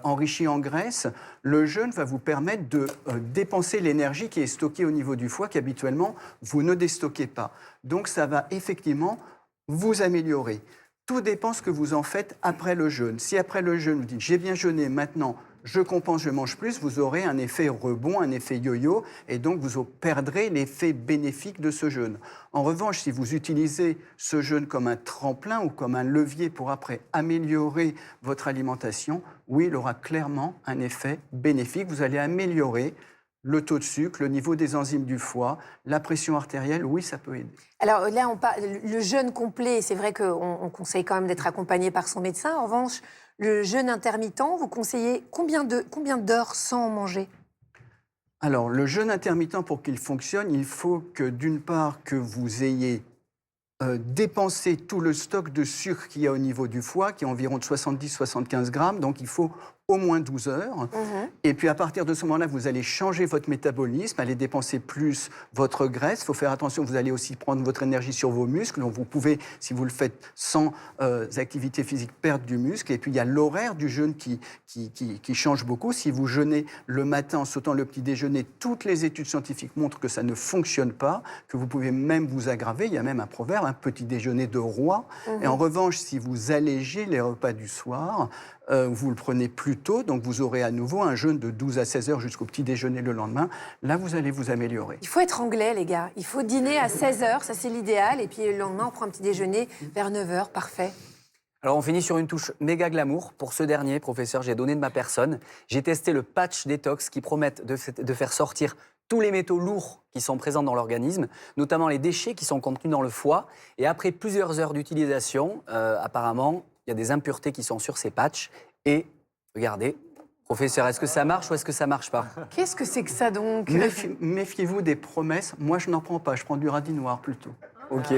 Speaker 17: enrichi en graisse, le jeûne va vous permettre de dépenser l'énergie qui est stockée au niveau du foie, qu'habituellement, vous ne déstockez pas. Donc, ça va effectivement vous améliorer. Tout dépend ce que vous en faites après le jeûne. Si après le jeûne, vous dites « j'ai bien jeûné, maintenant, je compense, je mange plus », vous aurez un effet rebond, un effet yo-yo, et donc vous perdrez l'effet bénéfique de ce jeûne. En revanche, si vous utilisez ce jeûne comme un tremplin ou comme un levier pour après améliorer votre alimentation, oui, il aura clairement un effet bénéfique. Vous allez améliorer le taux de sucre, le niveau des enzymes du foie, la pression artérielle, oui, ça peut aider.
Speaker 2: Alors là, on parle le jeûne complet, c'est vrai qu'on conseille quand même d'être accompagné par son médecin. En revanche, le jeûne intermittent, vous conseillez combien d'heures sans manger?
Speaker 17: Alors, le jeûne intermittent, pour qu'il fonctionne, il faut que, d'une part, que vous ayez dépensé tout le stock de sucre qu'il y a au niveau du foie, qui est environ de 70-75 grammes. Donc, il faut au moins 12 heures. Et puis à partir de ce moment-là, vous allez changer votre métabolisme, aller dépenser plus votre graisse. Il faut faire attention, vous allez aussi prendre votre énergie sur vos muscles. Donc vous pouvez, si vous le faites sans activité physique, perdre du muscle. Et puis il y a l'horaire du jeûne qui change beaucoup. Si vous jeûnez le matin en sautant le petit déjeuner, toutes les études scientifiques montrent que ça ne fonctionne pas, que vous pouvez même vous aggraver. Il y a même un proverbe, un petit déjeuner de roi. Et en revanche, si vous allégez les repas du soir, vous le prenez plus tôt, donc vous aurez à nouveau un jeûne de 12 à 16 heures jusqu'au petit déjeuner le lendemain. Là, vous allez vous améliorer.
Speaker 2: Il faut être anglais, les gars. Il faut dîner à 16h, ça c'est l'idéal. Et puis le lendemain, on prend un petit déjeuner vers 9h, parfait.
Speaker 3: Alors on finit sur une touche méga glamour. Pour ce dernier, professeur, j'ai donné de ma personne. J'ai testé le patch détox qui promet de faire sortir tous les métaux lourds qui sont présents dans l'organisme, notamment les déchets qui sont contenus dans le foie. Et après plusieurs heures d'utilisation, apparemment, il y a des impuretés qui sont sur ces patchs. Et regardez, professeur, est-ce que ça marche ou est-ce que ça marche pas?
Speaker 2: Qu'est-ce que c'est que ça donc?
Speaker 17: Méfiez-vous des promesses. Moi, je n'en prends pas. Je prends du radis noir plutôt.
Speaker 3: Ok.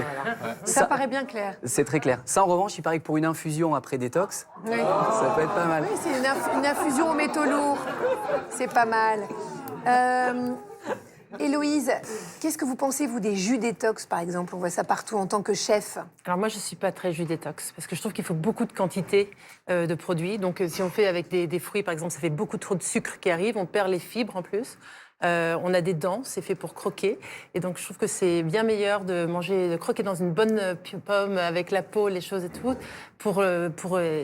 Speaker 2: Ça paraît bien clair.
Speaker 3: C'est très clair. Ça, en revanche, il paraît que pour une infusion après détox,
Speaker 2: Oui.
Speaker 3: ça peut être pas mal.
Speaker 2: Oui, c'est une infusion aux métaux lourds. C'est pas mal. Héloïse, qu'est-ce que vous pensez, vous, des jus détox, par exemple? On voit ça partout en tant que chef.
Speaker 15: Alors moi, je ne suis pas très jus détox, parce que je trouve qu'il faut beaucoup de quantité de produits. Donc si on fait avec des fruits, par exemple, ça fait beaucoup trop de sucre qui arrive, on perd les fibres en plus. On a des dents, c'est fait pour croquer. Et donc je trouve que c'est bien meilleur de croquer dans une bonne pomme avec la peau, les choses et tout, pour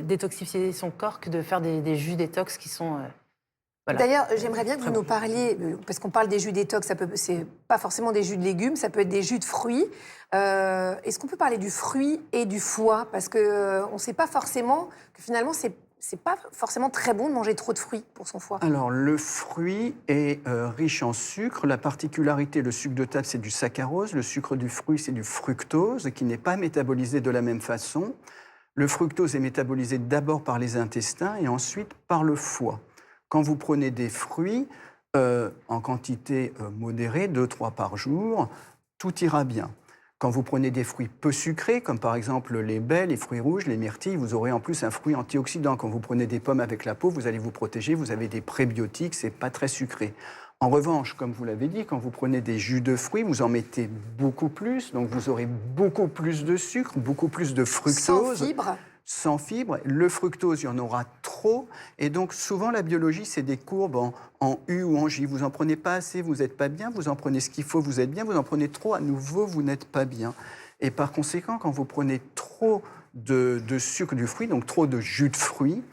Speaker 15: détoxifier son corps, que de faire des jus détox qui sont... Voilà.
Speaker 2: D'ailleurs, j'aimerais bien que vous nous parliez, parce qu'on parle des jus détox, c'est pas forcément des jus de légumes, ça peut être des jus de fruits. Est-ce qu'on peut parler du fruit et du foie? Parce qu'on ne sait pas forcément que finalement, c'est pas forcément très bon de manger trop de fruits pour son foie.
Speaker 17: Alors, le fruit est riche en sucre. La particularité, le sucre de table, c'est du saccharose. Le sucre du fruit, c'est du fructose, qui n'est pas métabolisé de la même façon. Le fructose est métabolisé d'abord par les intestins et ensuite par le foie. Quand vous prenez des fruits en quantité modérée, 2-3 par jour, tout ira bien. Quand vous prenez des fruits peu sucrés, comme par exemple les baies, les fruits rouges, les myrtilles, vous aurez en plus un fruit antioxydant. Quand vous prenez des pommes avec la peau, vous allez vous protéger, vous avez des prébiotiques, c'est pas très sucré. En revanche, comme vous l'avez dit, quand vous prenez des jus de fruits, vous en mettez beaucoup plus, donc vous aurez beaucoup plus de sucre, beaucoup plus de fructose.
Speaker 2: Sans fibres.
Speaker 17: Sans fibres. Le fructose, il y en aura trop. Et donc, souvent, la biologie, c'est des courbes en U ou en J. Vous n'en prenez pas assez, vous n'êtes pas bien. Vous en prenez ce qu'il faut, vous êtes bien. Vous en prenez trop, à nouveau, vous n'êtes pas bien. Et par conséquent, quand vous prenez trop de sucre du fruit, donc trop de jus de fruit,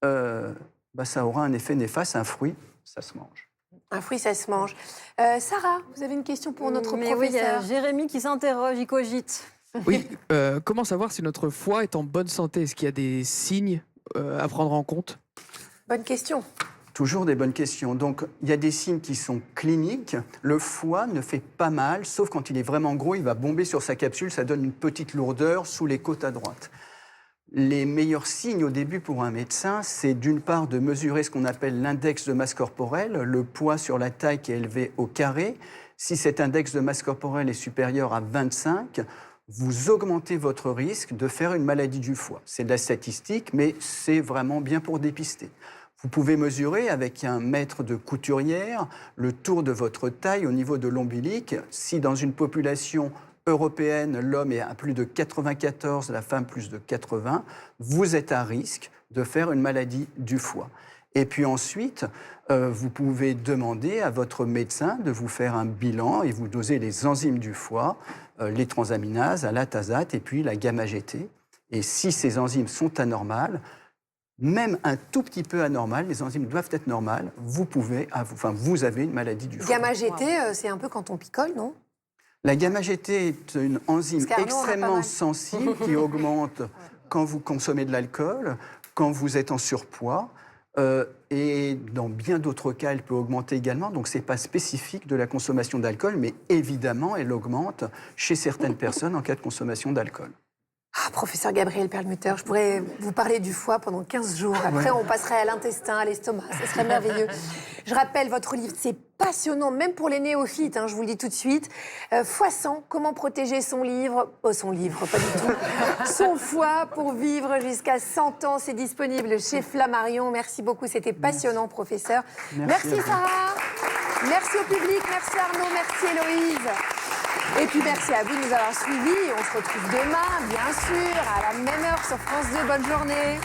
Speaker 17: ça aura un effet néfaste. Un fruit, ça se mange.
Speaker 2: Un fruit, ça se mange. Sarah, vous avez une question pour notre professeur?
Speaker 4: Oui, il y a Jérémy qui s'interroge, il cogite.
Speaker 18: Oui, comment savoir si notre foie est en bonne santé? Est-ce qu'il y a des signes à prendre en compte?
Speaker 2: Bonne question.
Speaker 17: Toujours des bonnes questions. Donc, il y a des signes qui sont cliniques. Le foie ne fait pas mal, sauf quand il est vraiment gros, il va bomber sur sa capsule, ça donne une petite lourdeur sous les côtes à droite. Les meilleurs signes au début pour un médecin, c'est d'une part de mesurer ce qu'on appelle l'index de masse corporelle, le poids sur la taille qui est élevé au carré. Si cet index de masse corporelle est supérieur à 25, vous augmentez votre risque de faire une maladie du foie. C'est de la statistique, mais c'est vraiment bien pour dépister. Vous pouvez mesurer avec un mètre de couturière le tour de votre taille au niveau de l'ombilic. Si dans une population européenne, l'homme est à plus de 94, la femme plus de 80, vous êtes à risque de faire une maladie du foie. Et puis ensuite, vous pouvez demander à votre médecin de vous faire un bilan et vous doser les enzymes du foie, les transaminases, la lactasate et puis la gamma-GT. Et si ces enzymes sont anormales, même un tout petit peu anormales, les enzymes doivent être normales, vous avez une maladie du foie.
Speaker 2: Gamma-GT, c'est un peu quand on picole, non?
Speaker 17: La gamma-GT est une enzyme extrêmement sensible qui augmente quand vous consommez de l'alcool, quand vous êtes en surpoids. Et dans bien d'autres cas, elle peut augmenter également. Donc, ce n'est pas spécifique de la consommation d'alcool, mais évidemment, elle augmente chez certaines personnes en cas de consommation d'alcool.
Speaker 2: Ah Professeur Gabriel Perlmutter, je pourrais vous parler du foie pendant 15 jours. Après, on passerait à l'intestin, à l'estomac. Ce serait merveilleux. Je rappelle, votre livre, c'est passionnant, même pour les néophytes, je vous le dis tout de suite. Foie 100, comment protéger son livre, son livre, pas du tout, son foie pour vivre jusqu'à 100 ans. C'est disponible chez Flammarion. Merci beaucoup, c'était passionnant, professeur. Merci Sarah. Merci au public, merci Arnaud, merci Héloïse. Et puis merci à vous de nous avoir suivis. On se retrouve demain, bien sûr, à la même heure sur France 2. Bonne journée.